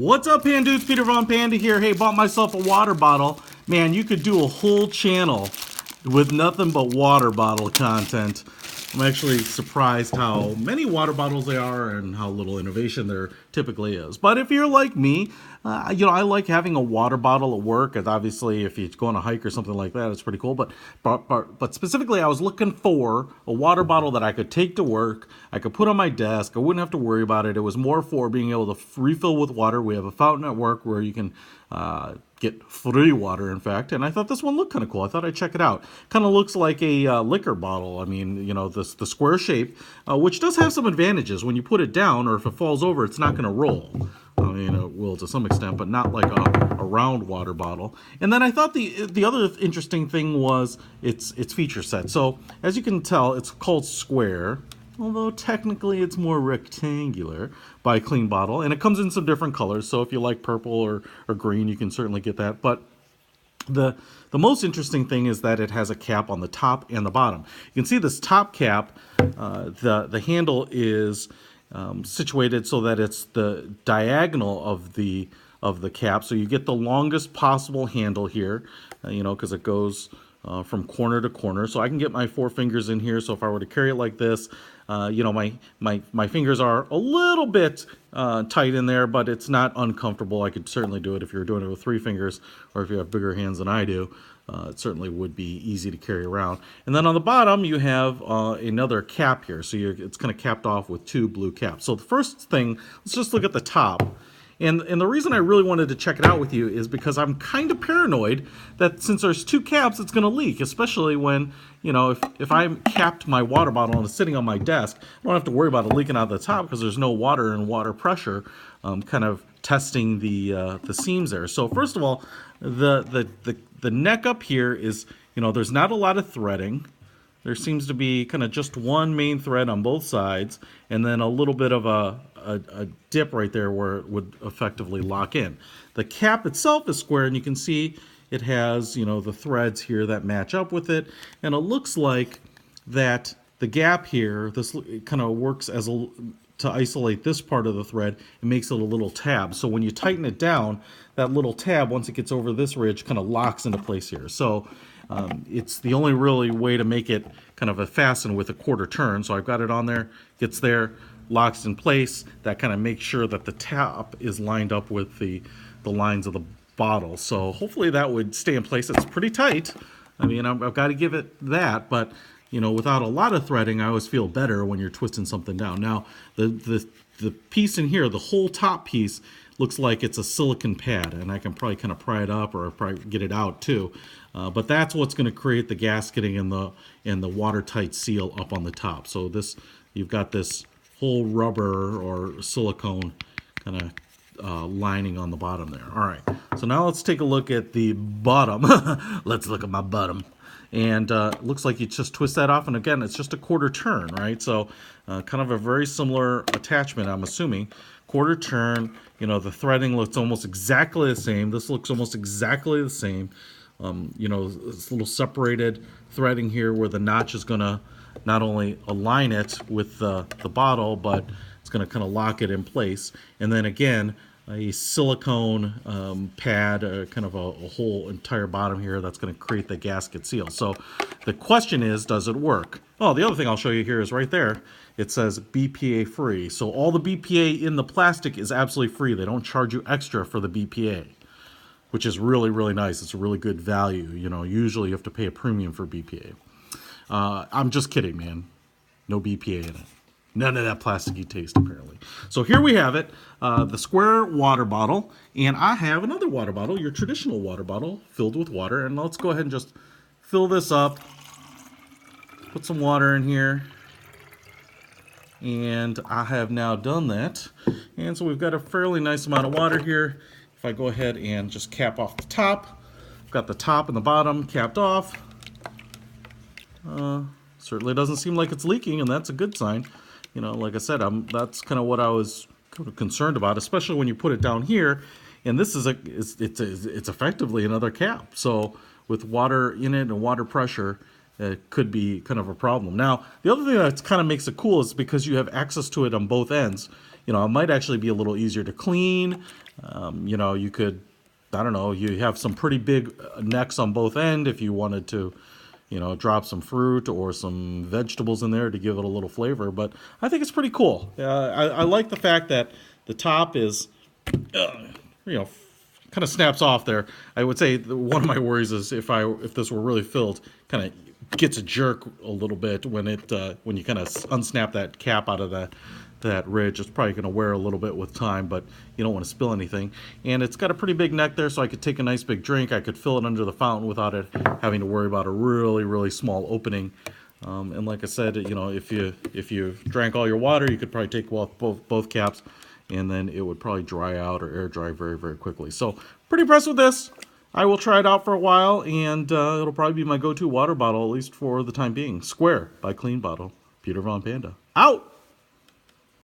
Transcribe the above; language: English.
What's up, Panda dudes? Peter Von Panda here. Hey, bought myself a water bottle. Man, you could do a whole channel with nothing but water bottle content. I'm actually surprised how many water bottles there are and how little innovation there typically is. But if you're like me, I like having a water bottle at work. And obviously, if you go on a hike or something like that, it's pretty cool. But specifically, I was looking for a water bottle that I could take to work. I could put on my desk. I wouldn't have to worry about it. It was more for being able to refill with water. We have a fountain at work where you can get free water, in fact, and I thought this one looked kind of cool. I thought I'd check it out. Kind of looks like a liquor bottle. I mean, the square shape, which does have some advantages. When you put it down, or if it falls over, it's not going to roll. I mean, it will to some extent, but not like a round water bottle. And then I thought the other interesting thing was its feature set. So as you can tell, it's called square, although technically it's more rectangular by Clean Bottle, and it comes in some different colors. So if you like purple or green, you can certainly get that. But the most interesting thing is that it has a cap on the top and the bottom. You can see this top cap, the handle is situated so that it's the diagonal of the cap, so you get the longest possible handle here, because it goes from corner to corner. So I can get my 4 fingers in here. So if I were to carry it like this, my fingers are a little bit tight in there, but it's not uncomfortable. I could certainly do it if you're doing it with 3 fingers, or if you have bigger hands than I do. It certainly would be easy to carry around. And then on the bottom, you have another cap here. So it's kind of capped off with 2 blue caps. So the first thing, let's just look at the top. And the reason I really wanted to check it out with you is because I'm kind of paranoid that since there's 2 caps, it's going to leak, especially when, if I capped my water bottle and it's sitting on my desk, I don't have to worry about it leaking out the top because there's no water and water pressure kind of testing the seams there. So first of all, the neck up here is, there's not a lot of threading. There seems to be kind of just one main thread on both sides, and then a little bit of a dip right there where it would effectively lock in. The cap itself is square, and you can see it has, the threads here that match up with it, and it looks like that the gap here, this kind of works as to isolate this part of the thread. It makes it a little tab. So when you tighten it down, that little tab, once it gets over this ridge, kind of locks into place here. So it's the only really way to make it kind of a fasten with a quarter turn. So I've got it on there, gets there, locks in place. That kind of makes sure that the top is lined up with the lines of the bottle. So hopefully that would stay in place. It's pretty tight. I mean, I've got to give it that, but without a lot of threading, I always feel better when you're twisting something down. Now, the piece in here, the whole top piece, looks like it's a silicone pad, and I can probably kind of pry it up, or probably get it out too. But that's what's going to create the gasketing and the watertight seal up on the top. So you've got this whole rubber or silicone kind of lining on the bottom there. All right, so now let's take a look at the bottom. Let's look at my bottom. And it looks like you just twist that off, and again, it's just a quarter turn, right? So kind of a very similar attachment, I'm assuming. Quarter turn, the threading looks almost exactly the same. This looks almost exactly the same. This little separated threading here where the notch is going to not only align it with the bottle, but it's going to kind of lock it in place. And then again, a silicone pad, kind of a whole entire bottom here that's going to create the gasket seal. So the question is, does it work? Oh, the other thing I'll show you here is right there. It says BPA-Free. So all the BPA in the plastic is absolutely free. They don't charge you extra for the BPA, which is really, really nice. It's a really good value. Usually you have to pay a premium for BPA. I'm just kidding, man. No BPA in it. None of that plasticky taste, apparently. So here we have it, the square water bottle, and I have another water bottle, your traditional water bottle, filled with water. And let's go ahead and just fill this up, put some water in here, and I have now done that. And so we've got a fairly nice amount of water here. If I go ahead and just cap off the top, I've got the top and the bottom capped off. Certainly doesn't seem like it's leaking, and that's a good sign. Like I said, that's kind of what I was kind of concerned about, especially when you put it down here. And this is it's effectively another cap. So with water in it and water pressure, it could be kind of a problem. Now, the other thing that kind of makes it cool is because you have access to it on both ends. It might actually be a little easier to clean. You know, you could, I don't know, you have some pretty big necks on both end if you wanted to, you know, drop some fruit or some vegetables in there to give it a little flavor. But I think it's pretty cool. I like the fact that the top is, you know, kind of snaps off there. I would say one of my worries is if this were really filled, kind of gets a jerk a little bit when when you kind of unsnap that cap out of that ridge. It's probably going to wear a little bit with time, but you don't want to spill anything. And it's got a pretty big neck there, so I could take a nice big drink. I could fill it under the fountain without it having to worry about a really small opening. And like I said, you know, if you drank all your water, you could probably take off both caps, and then it would probably dry out or air dry very quickly. So pretty impressed with this. I will try it out for a while, and it'll probably be my go-to water bottle, at least for the time being. Square by Clean Bottle. Peter Von Panda. Out!